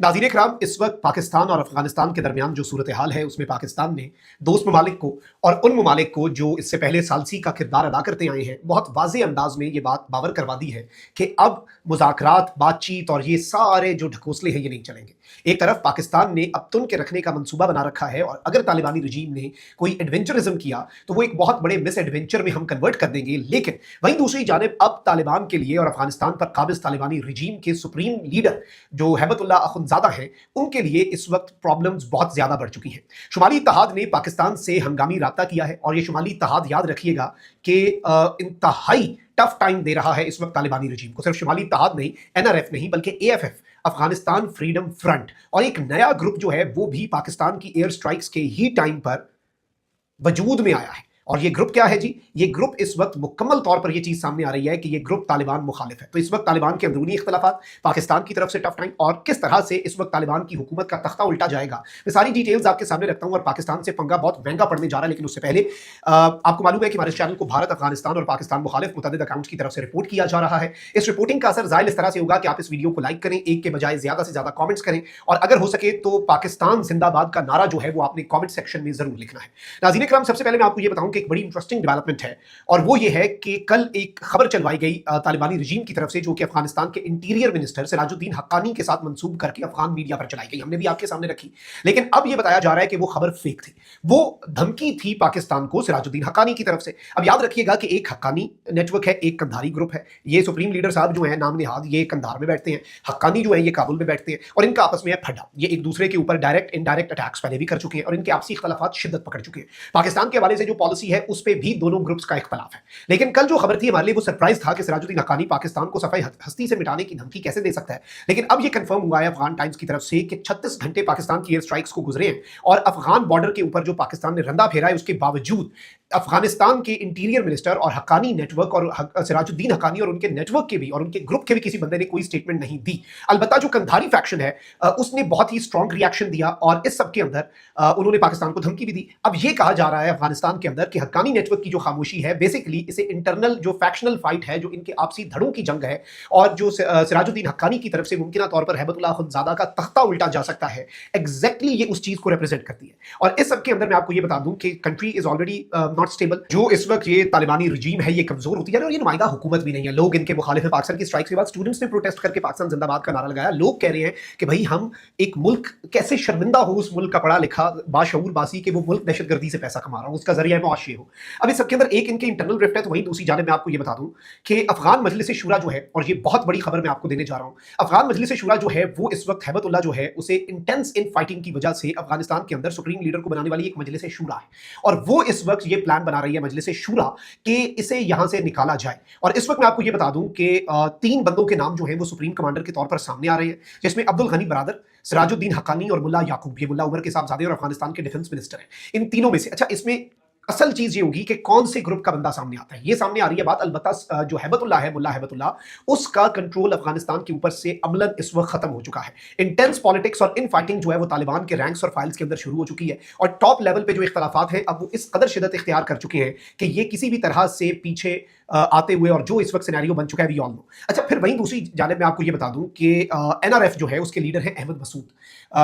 नाज़रीन इकराम, इस वक्त पाकिस्तान और अफगानिस्तान के दरमियान जो सूरत हाल है उसमें पाकिस्तान ने दोस्त ममालिक को और उन ममालिक को जो इससे पहले सालसी का किरदार अदा करते आए हैं बहुत वाज़ेह अंदाज में ये बात बावर करवा दी है कि अब मुज़ाकरात, बातचीत और ये सारे जो ढकोसले हैं ये नहीं चलेंगे। एक तरफ पाकिस्तान ने अब तुन के रखने का मंसूबा बना रखा है और अगर तालिबानी रजीम ने कोई एडवेंचरिज्म किया तो वो एक बहुत बड़े मिस एडवेंचर में हम कन्वर्ट कर देंगे। लेकिन वहीं दूसरी जानिब अब तालिबान के लिए और अफगानिस्तान पर काबिज तालिबानी रजीम के सुप्रीम लीडर जो हैबतुल्लाह अखुंज़ादा हैं उनके लिए इस वक्त प्रॉब्लम्स बहुत ज़्यादा बढ़ चुकी हैं। शुमाली इत्तेहाद ने पाकिस्तान से हंगामी राब्ता किया है और ये शुमाली इत्तेहाद याद रखिएगा कि इंतहाई टफ टाइम दे रहा है इस वक्त तालिबानी रजीम को। सिर्फ शुमाली इत्तेहाद नहीं, एनआरएफ नहीं, बल्कि एएफएफ अफगानिस्तान फ्रीडम फ्रंट और एक नया ग्रुप जो है वो भी पाकिस्तान की एयर स्ट्राइक्स के ही टाइम पर वजूद में आया है। और ये ग्रुप क्या है जी? ये ग्रुप इस वक्त मुकम्मल तौर पर ये चीज सामने आ रही है कि ये ग्रुप तालिबान मुखालिफ है। तो इस वक्त तालिबान के अंदरूनी इख्तलाफात, पाकिस्तान की तरफ से टफ टाइम और किस तरह से इस वक्त तालिबान की हुकूमत का तख्ता उल्टा जाएगा, मैं सारी डिटेल्स आपके सामने रखता हूं। और पाकिस्तान से पंगा बहुत महंगा पड़ने जा रहा है। लेकिन उससे पहले आपको मालूम है कि हमारे चैनल को भारत, अफगानिस्तान और पाकिस्तान मुखालिफ मुतअद्दिद अकाउंट्स की तरफ से रिपोर्ट किया जा रहा है। इस रिपोर्टिंग का असर ज़ाहिर इस तरह से होगा कि आप इस वीडियो को लाइक करें, एक के बजाय ज्यादा से ज्यादा कॉमेंट्स करें और अगर हो सके तो पाकिस्तान जिंदाबाद का नारा जो है वो आपने कॉमेंट सेक्शन में जरूर लिखना है। नाज़रीन इकराम, सबसे पहले मैं आपको ये बताऊं कि एक बड़ी इंटरेस्टिंग डेवलपमेंट है और वो ये है कि कल एक खबर चलवाई गई तालिबानी रजीम की तरफ से जो कि अफगानिस्तान के इंटीरियर मिनिस्टर सिराजुद्दीन हक्कानी के साथ मंसूब करके अफगान मीडिया पर चलाई गई। हमने भी आपके सामने रखी, लेकिन अब ये बताया जा रहा है कि वो खबर फेक थी। वो धमकी थी पाकिस्तान को सिराजुद्दीन हक्कानी की तरफ से। अब याद रखिएगा कि एक हक्कानी नेटवर्क है, एक कंधारी ग्रुप है। ये सुप्रीम लीडर साहब जो है नाम निहाद, ये कंधार में बैठते हैं, हक्कानी जो है ये काबुल में बैठते हैं और इनका आपस में है फड्डा। ये एक दूसरे के ऊपर डायरेक्ट इनडायरेक्ट अटैक्स पहले भी कर चुके हैं और इनके आपसी इख्तलाफात शिद्दत पकड़ चुके हैं। पाकिस्तान के हवाले से जो पॉलिसी है उस पर भी दोनों ग्रुप्स का इख्तलाफ है। लेकिन कल जो खबर थी हमारे लिए वो सरप्राइज था कि सिराजुद्दीन हक्कानी पाकिस्तान को सफाई हस्ती से मिटाने की धमकी कैसे दे सकता है। लेकिन अब ये कंफर्म हुआ है अफगान टाइम्स की तरफ से कि 36 घंटे पाकिस्तान की एयर स्ट्राइक्स को गुजरे हैं और अफगान बॉर्डर के ऊपर जो पाकिस्तान ने रंदा फेरा है उसके बावजूद अफगानिस्तान के इंटीरियर मिनिस्टर और हक्कानी नेटवर्क और सिराजुद्दीन हक्कानी और उनके नेटवर्क के भी और उनके ग्रुप के भी किसी बंदे ने कोई स्टेटमेंट नहीं दी। अलबत्ता जो कंधारी फैक्शन है उसने बहुत ही स्ट्रॉन्ग रिएक्शन दिया और इस सब के अंदर उन्होंने पाकिस्तान को धमकी भी दी। अब ये कहा जा रहा है अफगानिस्तान के अंदर कि हक्कानी नेटवर्क की जो खामोशी है बेसिकली इसे इंटरनल जो फैक्शनल फाइट है, जो इनके आपसी धड़ों की जंग है और जो सिराजुद्दीन हक्कानी की तरफ से मुमकिन तौर पर हैबतुल्लाह अखुंज़ादा का तख्ता उल्टा जा सकता है, एग्जैक्टली ये उस चीज को रिप्रेजेंट करती है। और इस सब के अंदर मैं आपको ये बता दूं कि country is already not stable. जो इस वक्त ये तालिबानी रजीम है ये कमजोर होती है और ये नुमाइंदा हुकूमत भी नहीं है। लोग इनके मुखालिफ है। पाकिस्तान की स्ट्राइक्स के बाद स्टूडेंट्स ने प्रोटेस्ट करके पाकिस्तान जिंदाबाद का नारा लगाया। लोग कह रहे हैं कि भाई हम एक मुल्क कैसे शर्मिंदा हो उस मुल्क का पढ़ा लिखा बाशऊर बासी के वो मुल्क दहशतगर्दी से पैसा कमा रहा हो, उसका जरिया मुआशी हो। अब इस सबके अंदर एक इनके इंटरनल रिफ्ट है। तो वहीं दूसरी जानिब मैं आपको ये बता दूं कि अफगान मजलिस शूरा जो है, और ये बहुत बड़ी खबर मैं आपको देने जा रहा हूं, अफगान मजलिस शूरा जो है वो इस वक्त हैबतुल्लाह जो है उसे इंटेंस इन फाइटिंग की वजह से अफगानिस्तान के अंदर सुप्रीम लीडर को बनाने वाली एक मजलिस शूरा है और वो इस वक्त ये प्लान बना रही है मजलिस शूरा कि इसे यहां से निकाला जाए। और इस वक्त मैं आपको ये बता दूं कि 3 बंदों के नाम जो है वो सुप्रीम कमांडर के तौर पर सामने आ रहे हैं, जिसमें अब्दुल गनी बरादर, सिराजुद्दीन हक्कानी और मुल्ला याकूब। ये मुल्ला उमर के साहबजादे और अफगानिस्तान के डिफेंस मिनिस्टर हैं। इन तीनों में से अच्छा इसमें असल चीज ये होगी कि कौन से ग्रुप का बंदा सामने आता है। ये सामने आ रही है बात। अलबत्ता जो हैबतुल्लाह है, मुल्ला हैबतुल्लाह, उसका कंट्रोल अफगानिस्तान के ऊपर से अमलन इस वक्त खत्म हो चुका है। इंटेंस पॉलिटिक्स और इन फाइटिंग जो है वो तालिबान के रैंक्स और फाइल्स के अंदर शुरू हो चुकी है और टॉप लेवल पे जो इख्तलाफात हैं अब वो इस कदर शिदत इख्तियार कर चुके हैं कि ये किसी भी तरह से पीछे आते हुए और जो इस वक्त सिनेरियो बन चुका है वी ऑल नो। अच्छा, फिर वहीं दूसरी जानिब में आपको ये बता दूं कि एनआरएफ जो है उसके लीडर हैं अहमद मसूद,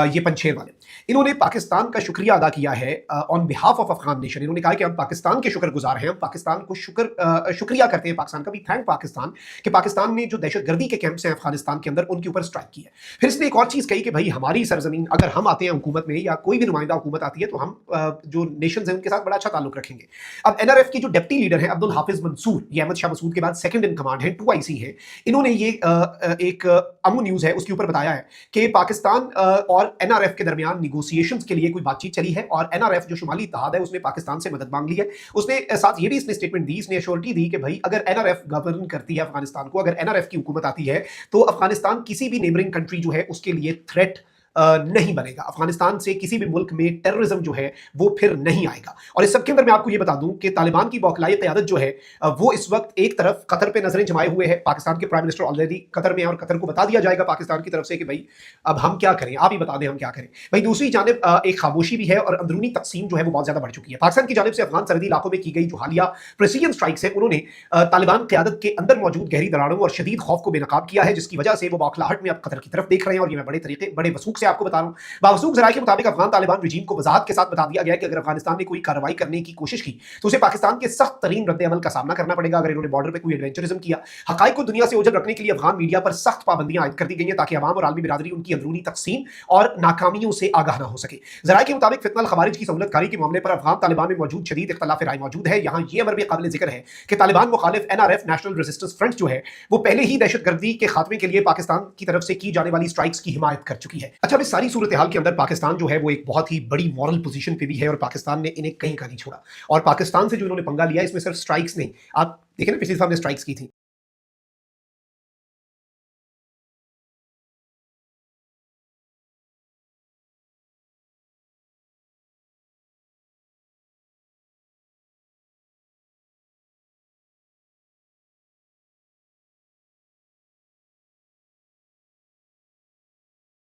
ये पंचेर वाले। इन्होंने पाकिस्तान का शुक्रिया अदा किया है on behalf of Afghan nation. इन्होंने कहा कि हम पाकिस्तान के शुक्रगुजार हैं, हम पाकिस्तान को शुक्रिया करते हैं, पाकिस्तान का भी थैंक पाकिस्तान कि पाकिस्तान ने जो दहशतगर्दी के कैंप्स हैं अफगानिस्तान के अंदर उनके ऊपर स्ट्राइक की है। फिर इसने एक और चीज़ कही कि भाई हमारी सरजमीन अगर हम आते हैं हुकूमत में या कोई भी नुमाइंदा हुकूमत आती है तो हम जो नेशंस हैं उनके साथ बड़ा अच्छा ताल्लुक रखेंगे। अब एनआरएफ की जो डिप्टी लीडर है अब्दुल हाफिज मंसूर, ये अहमद शाह मसूद के बाद सेकंड इन कमांड है, 2IC है। इन्होंने ये एक अमू न्यूज़ है उसके ऊपर बताया है कि पाकिस्तान और एनआरएफ के दरमियान निगोसिएशंस के लिए कोई बातचीत चली है और एनआरएफ जो शुमाली इत्तेहाद है उसने पाकिस्तान से मदद मांग ली है। उसने साथ ये भी इसने स्टेटमेंट दी, इसने एश्योरिटी दी कि भाई अगर एनआरएफ गवर्न करती है अफगानिस्तान को, अगर एनआरएफ की हुकूमत आती है तो अफगानिस्तान किसी भी नेबरिंग कंट्री जो है उसके लिए थ्रेट नहीं बनेगा। अफगानिस्तान से किसी भी मुल्क में टेररिज्म जो है वो फिर नहीं आएगा। और इस सब के अंदर मैं आपको ये बता दूं कि तालिबान की बौखलाई क़यादत जो है वो इस वक्त एक तरफ कतर पे नजरें जमाए हुए है। पाकिस्तान के प्राइम मिनिस्टर ऑलरेडी कतर में है और कतर को बता दिया जाएगा पाकिस्तान की तरफ से कि भाई अब हम क्या करें, आप ही बता दें हम क्या करें। भाई दूसरी जानिब एक खामोशी भी है और अंदरूनी तकसीम जो है वो बहुत ज्यादा बढ़ चुकी है। पाकिस्तान की जानिब से अफगान सरहदी इलाकों में की गई जो हालिया प्रेसिजन स्ट्राइक्स है उन्होंने तालिबान क़यादत के अंदर मौजूद गहरी दरारों और शदीद खौफ को बेनकाब किया है, जिसकी वजह से वो बौखलाहट में अब कतर की तरफ देख रहे हैं। और ये मैं बड़े वसूख से आपको बता रहा हूँ। बावसूख ज़राए के मुताबिक अफगान तालिबान रजीम को वजाहत के साथ बता दिया गया कि अगर अफगानिस्तान ने कोई कार्रवाई करने की कोशिश की तो उसे पाकिस्तान के सख्त तरीन रद्द अमल का सामना करना पड़ेगा। अगर इन्होंने बॉर्डर पर कोई एडवेंचरिज्म किया, हकाइक को दुनिया से ओझल रखने के लिए अफगान मीडिया पर सख्त पाबंदियां आयद कर दी गई हैं ताकि अवाम और आलमी बिरादरी उनकी अंदरूनी तकसीम और नाकामियों से आगाह न हो सके। ज़राए के मुताबिक फितना खवारिज की सहूलतकारी के मामले पर अफगान तालिबान में मौजूद शदीद इख्तलाफ राय मौजूद है। यहाँ ये अमर भी काबिल जिक्र है कि तालिबान मुखालिफ NRF नेशनल रेजिस्टेंस फ्रंट जो है वो पहले ही दहशतगर्दी के खात्मे के लिए पाकिस्तान की तरफ से की जाने वाली स्ट्राइक्स की हिमायत कर चुकी है। अच्छा, इस सारी सूरत हाल के अंदर पाकिस्तान जो है वो एक बहुत ही बड़ी मॉरल पोजीशन पे भी है और पाकिस्तान ने इन्हें कहीं का नहीं छोड़ा। और पाकिस्तान से जो इन्होंने पंगा लिया इसमें सिर्फ स्ट्राइक्स नहीं, आप देखें ना पिछली दफा हमने स्ट्राइक्स की थी।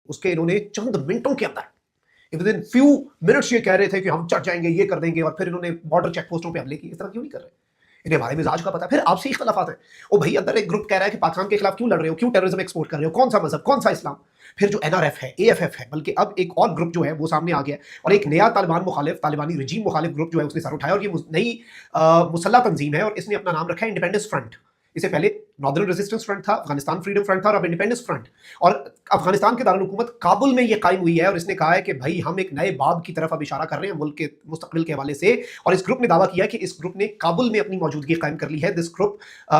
उसके इन्होंने चंद मिनटों के अंदर विद इन फ्यू मिनट्स ये कह रहे थे कि हम चढ़ जाएंगे, ये कर देंगे, और फिर इन्होंने बॉर्डर चेक पोस्टों पे हमले किए। इस तरह क्यों नहीं कर रहे? इन्हें हमारे मिजाज का पता है। फिर आपसे इख्तलाफात है। ओ भाई, अंदर एक ग्रुप कह रहा है कि पाकिस्तान के खिलाफ क्यों लड़ रहे हो, क्यों टेररिज्म एक्सपोर्ट कर रहे हो, कौन सा मजहब, कौन सा इस्लाम। फिर जो NRF है, AFF है, बल्कि अब एक और ग्रुप जो है वो सामने आ गया और एक नया तालिबान मुखालिफ, तालिबानी रजीम मुखालिफ ग्रुप जो है उसने सर उठाया और ये नई मुसल्लह तंजीम है और इसने अपना नाम रखा है इंडिपेंडेंस फ्रंट। इससे पहले नॉर्दर्न रेजिस्टेंस फ्रंट था, अफगानिस्तान फ्रीडम फ्रंट था और अब इंडिपेंडेंस फ्रंट। और अफगानिस्तान के दारुल हुकूमत काबुल में ये कायम हुई है और इसने कहा है कि भाई हम एक नए बाब की तरफ अब इशारा कर रहे हैं मुल्क के मुस्तकबिल के हवाले से। और इस ग्रुप ने दावा किया कि इस ग्रुप ने काबुल में अपनी मौजूदगी कायम कर ली है। This group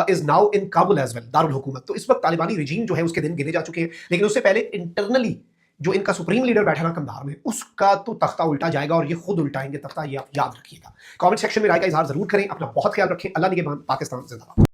is now in Kabul as well, दारुल हुकूमत। तो इस वक्त तालिबानी रजीम जो है उसके दिन गिने जा चुके हैं, लेकिन उससे पहले इंटरनली जो इनका सुप्रीम लीडर बैठा ना कंधार में, उसका तो तख्ता उल्टा जाएगा और ये खुद उल्टाएंगे तख्ता, ये आप याद रखिएगा। कमेंट सेक्शन में राय का इजहार जरूर करें। अपना बहुत ख्याल रखें। अल्लाह निगहबान। पाकिस्तान जिंदाबाद।